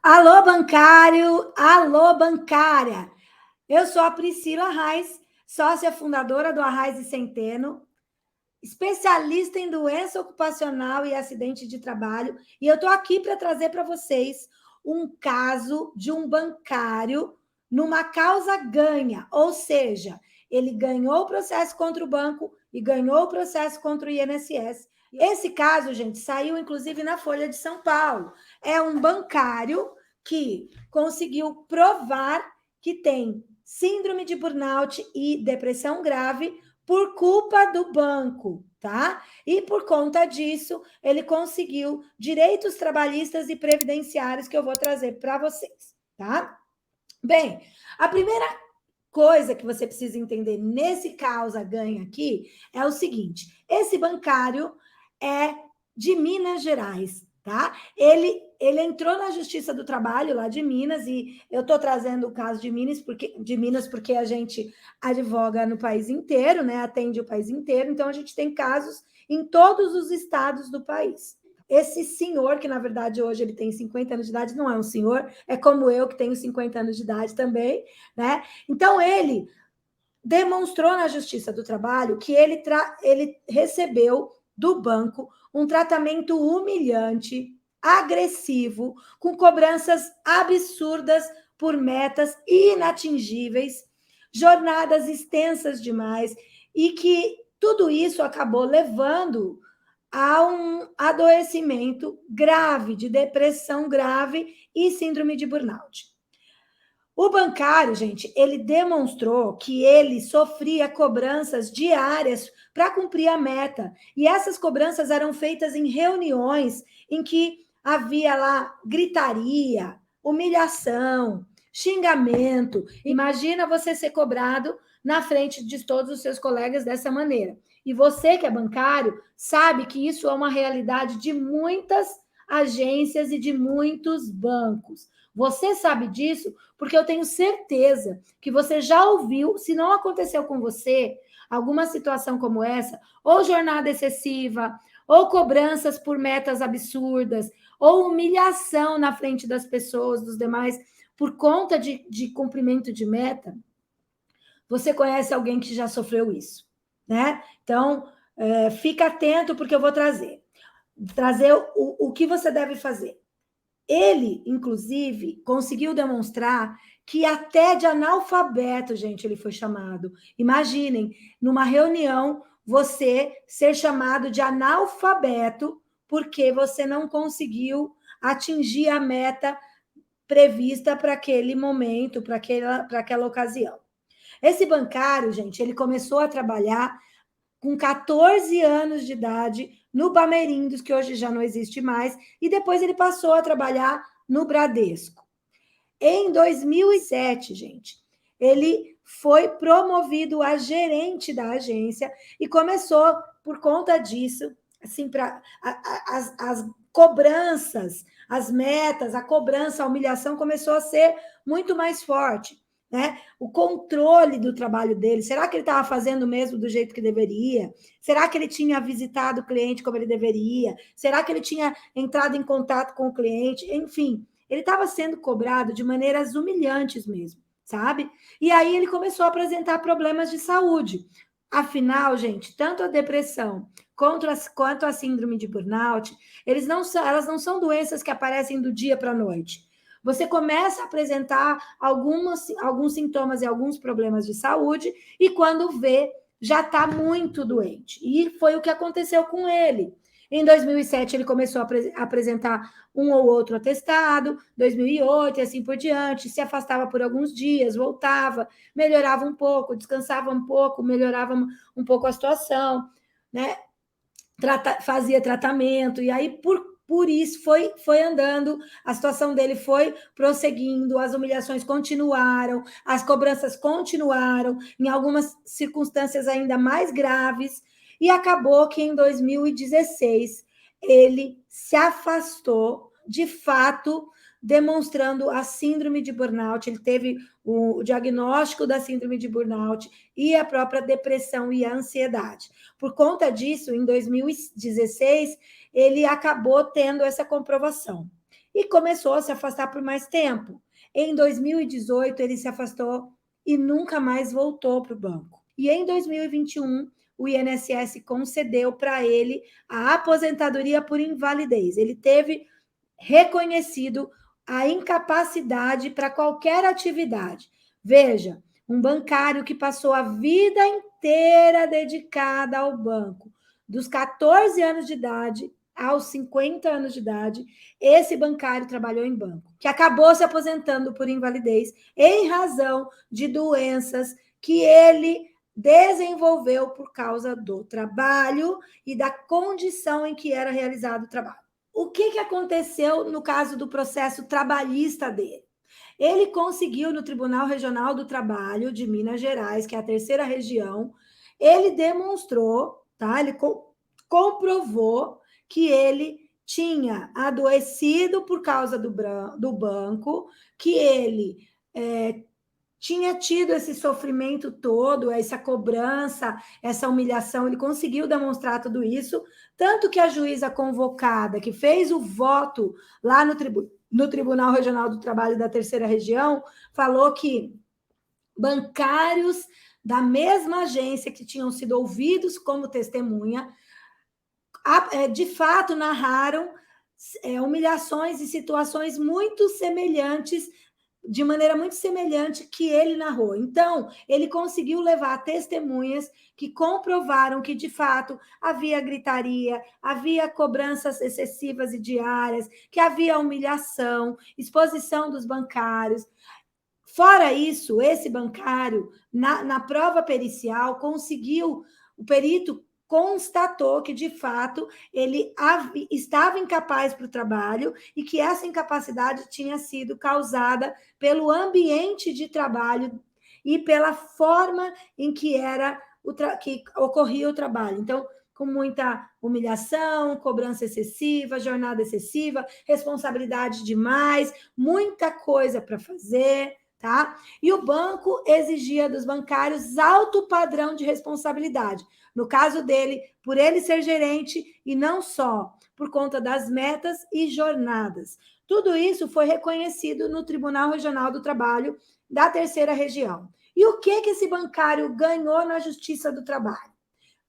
Alô, bancário! Alô, bancária! Eu sou a Priscila Reis, sócia fundadora do Arraiz e Centeno, especialista em doença ocupacional e acidente de trabalho, e eu estou aqui para trazer para vocês um caso de um bancário numa causa ganha, ou seja, ele ganhou o processo contra o banco e ganhou o processo contra o INSS. Esse caso, gente, saiu inclusive na Folha de São Paulo. É um bancário que conseguiu provar que tem síndrome de burnout e depressão grave por culpa do banco, tá? E por conta disso, ele conseguiu direitos trabalhistas e previdenciários que eu vou trazer para vocês, tá? Bem, a primeira coisa que você precisa entender nesse causa-ganha aqui é o seguinte: esse bancário é de Minas Gerais, tá? Ele entrou na Justiça do Trabalho lá de Minas, e eu estou trazendo o caso de Minas porque a gente advoga no país inteiro, né? Atende o país inteiro, então a gente tem casos em todos os estados do país. Esse senhor, que na verdade hoje ele tem 50 anos de idade, não é um senhor, é como eu que tenho 50 anos de idade também, né? Então ele demonstrou na Justiça do Trabalho que ele recebeu do banco um tratamento humilhante, agressivo, com cobranças absurdas por metas inatingíveis, jornadas extensas demais, e que tudo isso acabou levando a um adoecimento grave, de depressão grave e síndrome de burnout. O bancário, gente, ele demonstrou que ele sofria cobranças diárias para cumprir a meta. E essas cobranças eram feitas em reuniões em que havia lá gritaria, humilhação, xingamento. Imagina você ser cobrado na frente de todos os seus colegas dessa maneira. E você que é bancário sabe que isso é uma realidade de muitas agências e de muitos bancos. Você sabe disso porque eu tenho certeza que você já ouviu, se não aconteceu com você, alguma situação como essa, ou jornada excessiva, ou cobranças por metas absurdas, ou humilhação na frente das pessoas, dos demais, por conta de cumprimento de meta. Você conhece alguém que já sofreu isso, né? Então, fica atento, porque eu vou trazer o que você deve fazer. Ele, inclusive, conseguiu demonstrar que até de analfabeto, gente, ele foi chamado. Imaginem, numa reunião, você ser chamado de analfabeto porque você não conseguiu atingir a meta prevista para aquele momento, para aquela ocasião. Esse bancário, gente, ele começou a trabalhar com 14 anos de idade no Bamerindos, que hoje já não existe mais, e depois ele passou a trabalhar no Bradesco. Em 2007, gente, ele foi promovido a gerente da agência e começou, por conta disso, assim, as cobranças, as metas, a cobrança, a humilhação começou a ser muito mais forte. Né? O controle do trabalho dele, será que ele estava fazendo mesmo do jeito que deveria? Será que ele tinha visitado o cliente como ele deveria? Será que ele tinha entrado em contato com o cliente? Enfim, ele estava sendo cobrado de maneiras humilhantes mesmo, sabe? E aí ele começou a apresentar problemas de saúde. Afinal, gente, tanto a depressão quanto a síndrome de burnout, elas não são doenças que aparecem do dia para a noite. Você começa a apresentar alguns sintomas e alguns problemas de saúde, e quando vê, já está muito doente. E foi o que aconteceu com ele. Em 2007, ele começou a apresentar um ou outro atestado, 2008 e assim por diante, se afastava por alguns dias, voltava, melhorava um pouco, descansava um pouco, melhorava um pouco a situação, né? Fazia tratamento, e aí por isso foi andando, a situação dele foi prosseguindo, as humilhações continuaram, as cobranças continuaram, em algumas circunstâncias ainda mais graves, e acabou que em 2016 ele se afastou, de fato, demonstrando a síndrome de burnout. Ele teve o diagnóstico da síndrome de burnout e a própria depressão e a ansiedade. Por conta disso, em 2016, ele acabou tendo essa comprovação. e começou a se afastar por mais tempo. Em 2018, ele se afastou e nunca mais voltou para o banco. E em 2021, o INSS concedeu para ele a aposentadoria por invalidez. Ele teve reconhecido a incapacidade para qualquer atividade. Veja, um bancário que passou a vida inteira dedicada ao banco, dos 14 anos de idade aos 50 anos de idade, esse bancário trabalhou em banco, que acabou se aposentando por invalidez em razão de doenças que ele desenvolveu por causa do trabalho e da condição em que era realizado o trabalho. O que aconteceu no caso do processo trabalhista dele? Ele conseguiu no Tribunal Regional do Trabalho de Minas Gerais, que é a terceira região, ele demonstrou, tá? Ele comprovou que ele tinha adoecido por causa do banco, que ele tinha tido esse sofrimento todo, essa cobrança, essa humilhação, ele conseguiu demonstrar tudo isso, tanto que a juíza convocada, que fez o voto lá no Tribunal Regional do Trabalho da Terceira Região, falou que bancários da mesma agência que tinham sido ouvidos como testemunha, de fato narraram humilhações e situações muito semelhantes, de maneira muito semelhante que ele narrou. Então, ele conseguiu levar testemunhas que comprovaram que, de fato, havia gritaria, havia cobranças excessivas e diárias, que havia humilhação, exposição dos bancários. Fora isso, esse bancário, na prova pericial, conseguiu, o perito constatou que, de fato, ele estava incapaz para o trabalho e que essa incapacidade tinha sido causada pelo ambiente de trabalho e pela forma em que que ocorria o trabalho. Então, com muita humilhação, cobrança excessiva, jornada excessiva, responsabilidade demais, muita coisa para fazer, tá? E o banco exigia dos bancários alto padrão de responsabilidade. No caso dele, por ele ser gerente e não só por conta das metas e jornadas. Tudo isso foi reconhecido no Tribunal Regional do Trabalho da Terceira Região. E o que esse bancário ganhou na Justiça do Trabalho?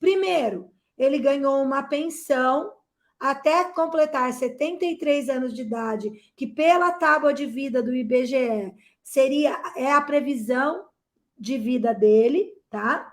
Primeiro, ele ganhou uma pensão até completar 73 anos de idade, que pela tábua de vida do IBGE é a previsão de vida dele, tá?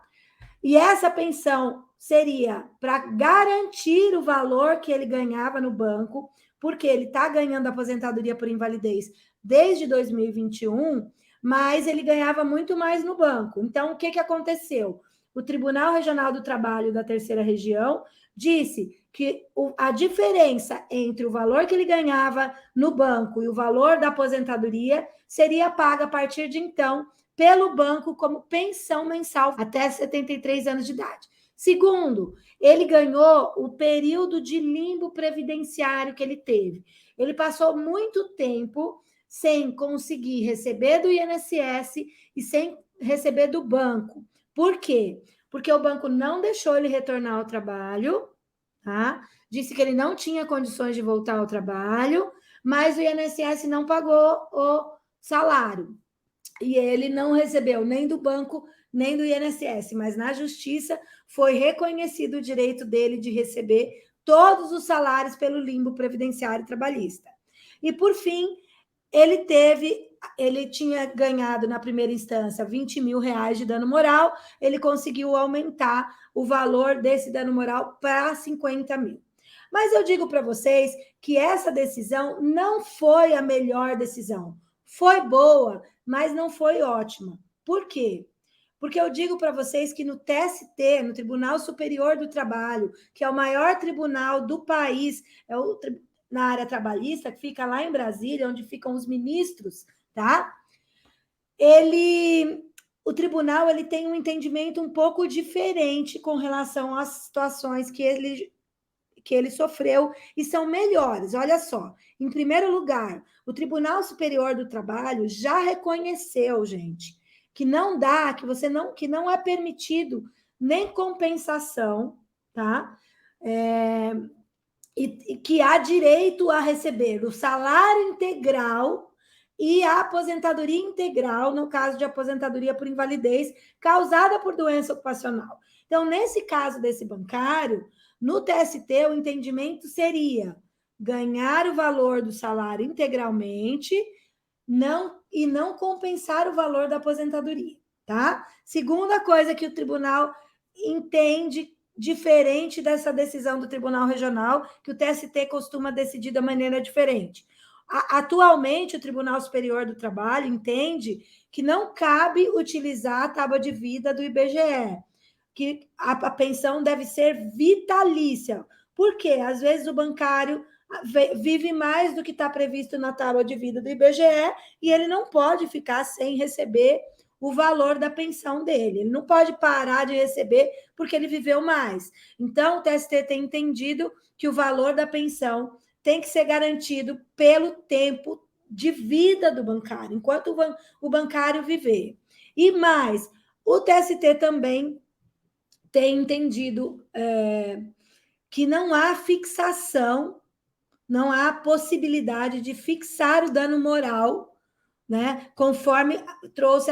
E essa pensão seria para garantir o valor que ele ganhava no banco, porque ele está ganhando aposentadoria por invalidez desde 2021, mas ele ganhava muito mais no banco. Então, o que aconteceu? O Tribunal Regional do Trabalho da Terceira Região disse que a diferença entre o valor que ele ganhava no banco e o valor da aposentadoria seria paga a partir de então pelo banco como pensão mensal até 73 anos de idade. Segundo, ele ganhou o período de limbo previdenciário que ele teve. Ele passou muito tempo sem conseguir receber do INSS e sem receber do banco. Por quê? Porque o banco não deixou ele retornar ao trabalho, tá? Disse que ele não tinha condições de voltar ao trabalho, mas o INSS não pagou o salário. E ele não recebeu nem do banco, nem do INSS, mas na justiça foi reconhecido o direito dele de receber todos os salários pelo limbo previdenciário trabalhista. E, por fim, ele tinha ganhado na primeira instância 20 mil reais de dano moral, ele conseguiu aumentar o valor desse dano moral para 50 mil. Mas eu digo para vocês que essa decisão não foi a melhor decisão. Foi boa, mas não foi ótima. Por quê? Porque eu digo para vocês que no TST, no Tribunal Superior do Trabalho, que é o maior tribunal do país, na área trabalhista, que fica lá em Brasília, onde ficam os ministros, tá? O tribunal ele tem um entendimento um pouco diferente com relação às situações que ele sofreu e são melhores. Olha só, em primeiro lugar, o Tribunal Superior do Trabalho já reconheceu, gente, que não dá, que não é permitido nem compensação, tá? e que há direito a receber o salário integral e a aposentadoria integral, no caso de aposentadoria por invalidez causada por doença ocupacional. Então, nesse caso desse bancário, no TST, o entendimento seria ganhar o valor do salário integralmente e não compensar o valor da aposentadoria, tá? Segunda coisa que o tribunal entende diferente dessa decisão do Tribunal Regional, que o TST costuma decidir da maneira diferente. Atualmente, o Tribunal Superior do Trabalho entende que não cabe utilizar a tábua de vida do IBGE, que a pensão deve ser vitalícia. Por quê? Às vezes o bancário vive mais do que está previsto na tábua de vida do IBGE e ele não pode ficar sem receber o valor da pensão dele. Ele não pode parar de receber porque ele viveu mais. Então, o TST tem entendido que o valor da pensão tem que ser garantido pelo tempo de vida do bancário, enquanto o bancário viver. E mais, o TST também tem entendido que não há fixação, não há possibilidade de fixar o dano moral, né? Conforme trouxe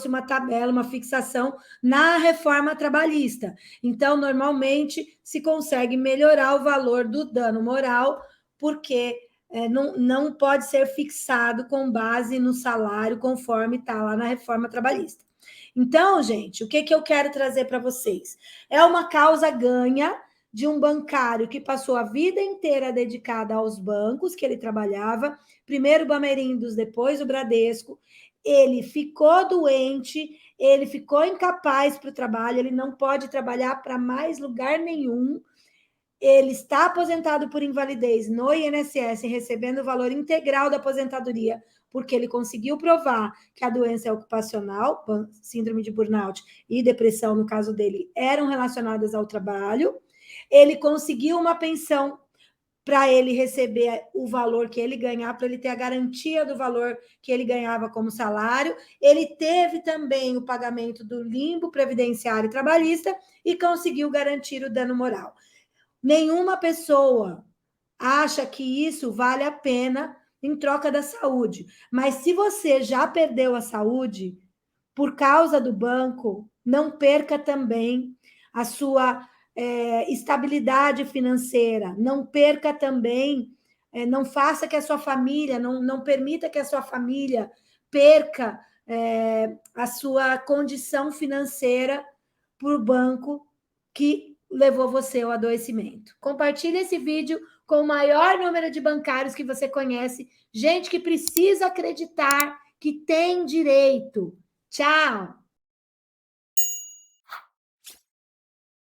uma tabela, uma fixação na reforma trabalhista. Então, normalmente, se consegue melhorar o valor do dano moral, porque não pode ser fixado com base no salário, conforme está lá na reforma trabalhista. Então, gente, o que eu quero trazer para vocês? É uma causa ganha de um bancário que passou a vida inteira dedicada aos bancos que ele trabalhava, primeiro o Bamerindos, depois o Bradesco. Ele ficou doente, ele ficou incapaz para o trabalho, ele não pode trabalhar para mais lugar nenhum. Ele está aposentado por invalidez no INSS, recebendo o valor integral da aposentadoria, porque ele conseguiu provar que a doença é ocupacional, síndrome de burnout e depressão, no caso dele, eram relacionadas ao trabalho. Ele conseguiu uma pensão para ele receber o valor que ele ganhar, para ele ter a garantia do valor que ele ganhava como salário. Ele teve também o pagamento do limbo previdenciário e trabalhista e conseguiu garantir o dano moral. Nenhuma pessoa acha que isso vale a pena em troca da saúde. Mas se você já perdeu a saúde por causa do banco, não perca também a sua estabilidade financeira, não perca também, não faça que a sua família, não permita que a sua família perca a sua condição financeira por banco que levou você ao adoecimento. Compartilhe esse vídeo com o maior número de bancários que você conhece, gente que precisa acreditar que tem direito. Tchau!